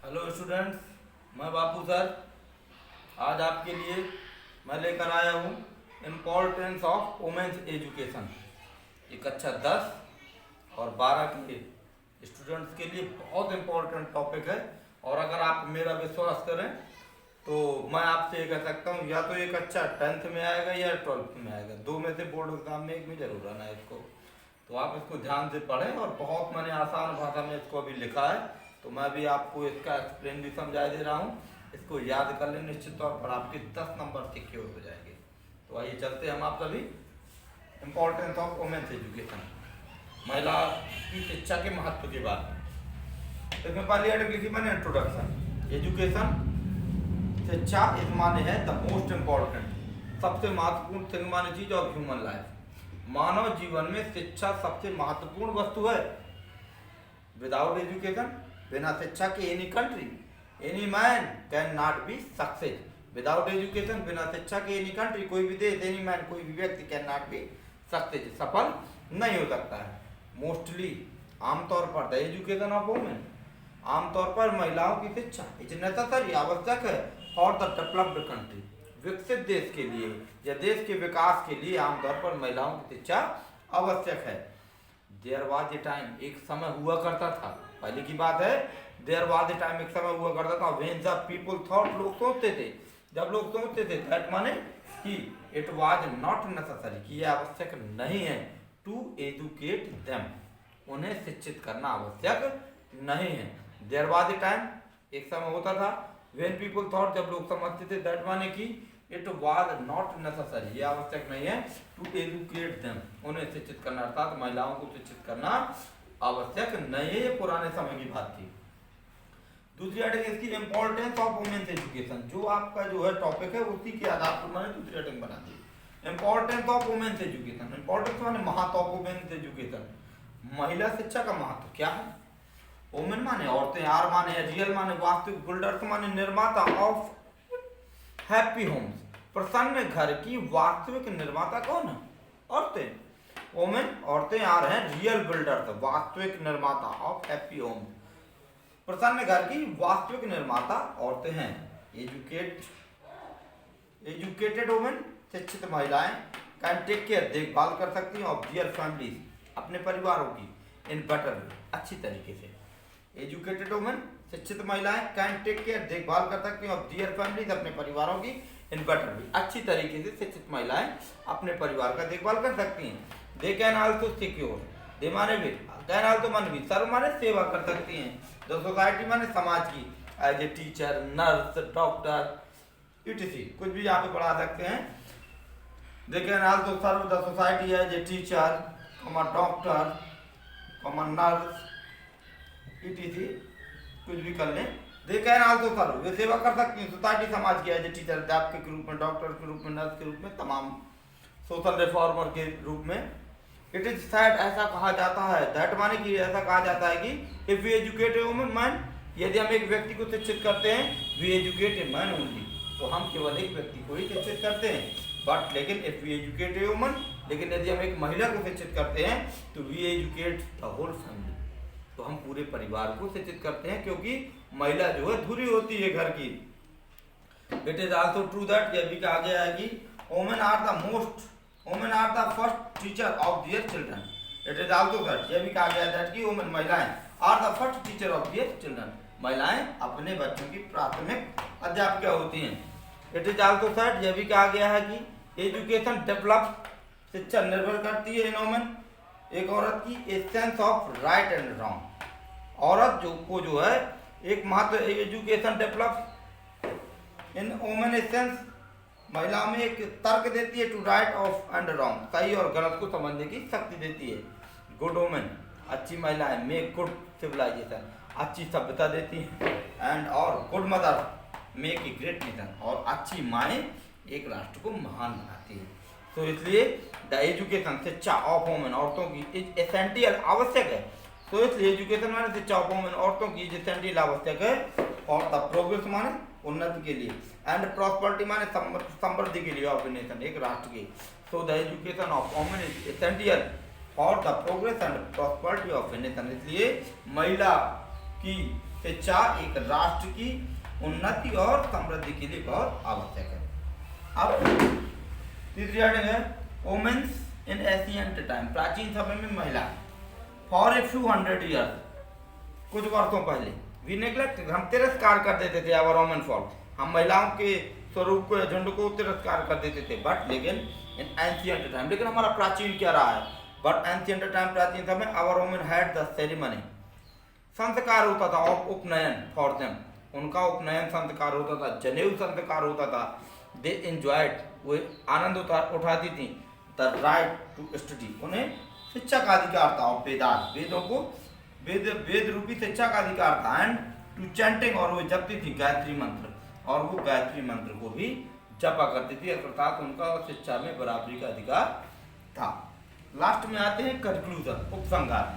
Hello students, मैं बापू sir. आज आपके लिए मैं लेकर आया हूँ इम्पोर्टेंस ऑफ वुमेन्स एजुकेशन। ये कक्षा 10 और 12 के स्टूडेंट्स के लिए बहुत इम्पोर्टेंट टॉपिक है। और अगर आप मेरा विश्वास करें तो मैं आपसे ये कह सकता हूँ, या तो ये कक्षा 10th में आएगा या 12th में आएगा, दो में से बोर्ड एग्जाम में एक में जरूर आना है इसको। तो आप इसको ध्यान से पढ़ें। और बहुत मैंने आसान भाषा में इसको अभी लिखा है, तो मैं भी आपको इसका एक्सप्लेन भी समझा दे रहा हूँ। इसको याद कर लें, निश्चित तौर पर आपके 10 नंबर सिक्योर हो जाएंगे। तो आइए चलते हैं हम आप सभी इम्पोर्टेंस ऑफ वुमेन्स एजुकेशन, महिला की शिक्षा के महत्व के बारे में। इसमें पहली हेडिंग लिखी मैंने इंट्रोडक्शन। एजुकेशन, शिक्षा इस माने है द मोस्ट इम्पोर्टेंट, सबसे महत्वपूर्ण थिंग माने चीज ऑफ ह्यूमन लाइफ। मानव जीवन में शिक्षा सबसे महत्वपूर्ण वस्तु है। विदाउट एजुकेशन, बिना शिक्षा के any country any man can not be success. Without education, बिना शिक्षा के एनी कंट्री, कोई भी देश, एनी मैन, कोई भी व्यक्ति कैन नॉट बी सक्सेस, सफल नहीं हो सकता है। मोस्टली, आमतौर पर, द एजुकेशन ऑफ वुमेन, आमतौर पर महिलाओं की शिक्षा इज नेसेसरी, आवश्यक है, फॉर द डेवलप्ड कंट्री, विकसित देश के लिए या देश के विकास के लिए आमतौर पर महिलाओं की शिक्षा आवश्यक है। देयर वाज ए टाइम, एक समय हुआ करता था, पहले की बात है। देयर वाज ए टाइम, एक समय हुआ करता था, व्हेन द पीपल थॉट, लोग सोचते थे, जब लोग सोचते थे, दैट माने कि इट वाज नॉट नेसेसरी, कि यह आवश्यक नहीं है, टू एजुकेट देम, उन्हें शिक्षित करना आवश्यक नहीं है। देयर वाज ए टाइम, एक समय होता था, व्हेन पीपल थॉट, जब लोग समझते थे, दैट माने कि इट वाज नॉट नेसेसरी, ये आवश्यक नहीं है, टू एजुकेट देम, उन्हें शिक्षित करना, अर्थात महिलाओं को शिक्षित करना आवश्यक नहीं है। ये पुराने समय की बात थी। दूसरी हेडिंग इसकी इंपॉर्टेंस ऑफ वुमेन्स एजुकेशन, जो आपका जो है टॉपिक है उसी के आधार पर मैंने दूसरी हेडिंग बना दी, importance of women's education. Importance माने महत्व ऑफ वुमेन्स एजुकेशन, महिला शिक्षा का महत्व क्या है। वुमेन माने औरतें, आर माने रियल माने वास्तविक, बिल्डर्स माने निर्माता, ऑफ हैप्पी होम्स, प्रसन्न घर की वास्तविक निर्माता कौन है, औरतें। वुमेन, औरतें, आर हैं रियल बिल्डर्स, वास्तविक निर्माता, ऑफ हैप्पी होम्स, प्रसन्न घर की वास्तविक निर्माता औरतें हैं। एजुकेटेड वुमेन, शिक्षित महिलाएं, कैन टेक केयर, देखभाल कर सकती हैं, ऑफ दियर फैमिलीज, अपने परिवारों की, इन बेटर वे, अच्छी तरीके से। एजुकेटेड वुमेन, शिक्षित महिलाएं, कैन टेक केयर, देखभाल कर सकती हैं, ऑफ दियर फैमिलीज, अपने परिवारों की, इन बेटर वे, अच्छी तरीके से शिक्षित महिलाएं अपने परिवार का देखभाल कर सकती हैं। दे कैन आल्सो सिक्योर, दे माने भी, कैन आल्सो माने भी, सर्व माने सेवा कर सकती हैं, द सोसाइटी माने समाज की, as a teacher, nurse, doctor, ETC, कुछ भी यहाँ पे पढ़ा सकते हैं। They can also serve the society as a teacher, doctor, nurse, ETC, कुछ भी कर लें। दे कैन आल्सो सर्व, वे सेवा कर सकती हैं सोसाइटी, समाज की, एज ए टीचर, अध्यापक के रूप में, डॉक्टर के रूप में, नर्स के रूप में, तमाम सोशल रिफॉर्मर के रूप में। इट इज सैड, ऐसा कहा जाता है, दैट माने कि ऐसा कहा जाता है कि if we educate a woman man, यदि हम एक व्यक्ति को शिक्षित करते हैं, we educate a man only, तो हम केवल एक व्यक्ति को ही शिक्षित करते हैं। बट लेकिन if we educate a woman, लेकिन यदि हम एक महिला को शिक्षित करते हैं, तो we educate the whole family, तो हम पूरे परिवार को शिक्षित करते हैं, क्योंकि महिला जो है धुरी होती है घर की। It is also true that, यह भी कहा गया है कि women are the first teacher of their children. It is also that, यह भी कहा गया दैट कि वुमेन, महिलाएं, are the first teacher of their children, महिलाएं अपने बच्चों की प्राथमिक अध्यापिका होती हैं। इट इज आल्सो दैट, यह भी कहा गया है कि एजुकेशन डेवलप, शिक्षा निर्भर करती है इन वुमेन, एक औरत की, a sense of right and wrong, औरत जो है एक महत्व, education develop in women a sense, महिला में एक तर्क देती है, to right of and wrong, सही और गलत को समझने की शक्ति देती है। गुड वुमेन, अच्छी महिलाएं, मेक गुड सिविलाइजेशन, अच्छी सभ्यता देती हैं, एंड और good mother make a great nation, और अच्छी माएँ एक राष्ट्र को महान बनाती है। तो इसलिए द एजुकेशन, शिक्षा ऑफ वुमेन, औरतों की, इज एसेंशियल, आवश्यक है। तो इसलिए एजुकेशन माने शिक्षा ऑफ वुमेन, औरतों की, इज एसेंशियल, आवश्यक है, और द प्रोग्रेस माने उन्नति के लिए, एंड प्रॉस्पेरिटी माने समृद्धि के लिए, ऑफ नेशन, एक राष्ट्र की। So the education of women is essential for the progress and prosperity of nation, इसलिए महिला की शिक्षा एक राष्ट्र की उन्नति और समृद्धि के लिए बहुत आवश्यक है। अब तीसरी हेडिंग है वुमेन्स इन एशियंट टाइम, प्राचीन समय में महिला। फॉर ए फ्यू 100 ईयर्स, कुछ वर्षों पहले, वी नेग्लेक्ट, हम तिरस्कार कर देते थे आवर वुमेन फॉल्ट, हम महिलाओं के स्वरूप को, झुंड को तिरस्कार कर देते थे। बट लेकिन इन एंशियंट टाइम, लेकिन हमारा प्राचीन क्या रहा है, बट एंशियंट टाइम, प्राचीन समय, our women had the ceremony, संस्कार होता था ऑफ उपनयन फॉर देम, उनका उपनयन संस्कार होता था, जनेऊ संस्कार होता था। दे एंजॉयड, वो आनंद उठाती थी। द राइट टू स्टडी, उन्हें शिक्षा का अधिकार था। और वेदास, वेदों को, वेद रूपी शिक्षा का अधिकार था। एंड टू चैंटिंग, और वो जपती थी गायत्री मंत्र, और वो गायत्री मंत्र को भी जपा करती थी, अर्थात उनका शिक्षा में बराबरी का अधिकार था। लास्ट में आते हैं कंक्लूजन, उपसंहार।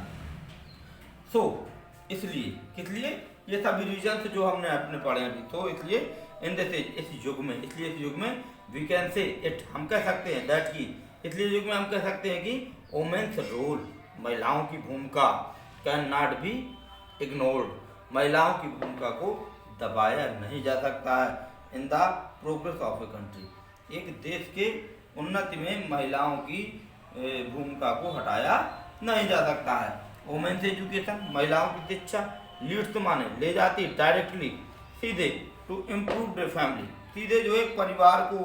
सो इसलिए, किस लिए, ये सभी रीजन जो हमने अपने पढ़े अभी, तो इसलिए इन दिस एज, इस युग में, इसलिए इस युग में वी कैन से इट, हम कह सकते हैं दैट की, इसलिए युग में हम कह सकते हैं कि वुमेन्स रोल, महिलाओं की भूमिका, कैन नॉट बी इग्नोर्ड, महिलाओं की भूमिका को दबाया नहीं जा सकता है। In the progress of a country, एक देश के उन्नति में महिलाओं की भूमिका को हटाया नहीं जा सकता है। वुमेन्स एजुकेशन, महिलाओं की शिक्षा, लीड्स माने ले जाती डायरेक्टली, सीधे, टू इम्प्रूव द फैमिली, सीधे जो एक परिवार को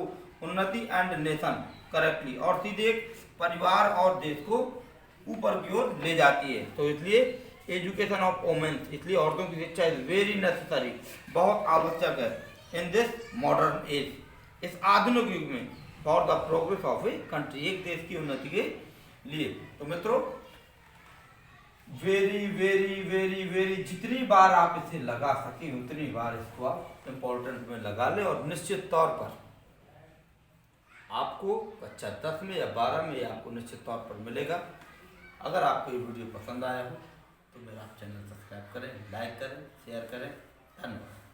उन्नति, एंड नेशन करेक्टली, और सीधे एक परिवार और देश को ऊपर की ओर ले जाती है। तो इसलिए एजुकेशन ऑफ वुमेन्स, इसलिए औरतों की शिक्षा इज वेरी नेसेसरी, बहुत आवश्यक है इन दिस मॉडर्न एज, इस आधुनिक युग में, for the progress of a country, एक देश की उन्नति के लिए। तो मित्रों, वेरी वेरी वेरी वेरी जितनी बार आप इसे लगा सके उतनी बार इसको आप इम्पोर्टेंट में लगा ले, और निश्चित तौर पर आपको कक्षा 10 में या 12 में आपको निश्चित तौर पर मिलेगा। अगर आपको ये वीडियो पसंद आया हो तो मेरा चैनल सब्सक्राइब करें, लाइक करें, शेयर करें। धन्यवाद।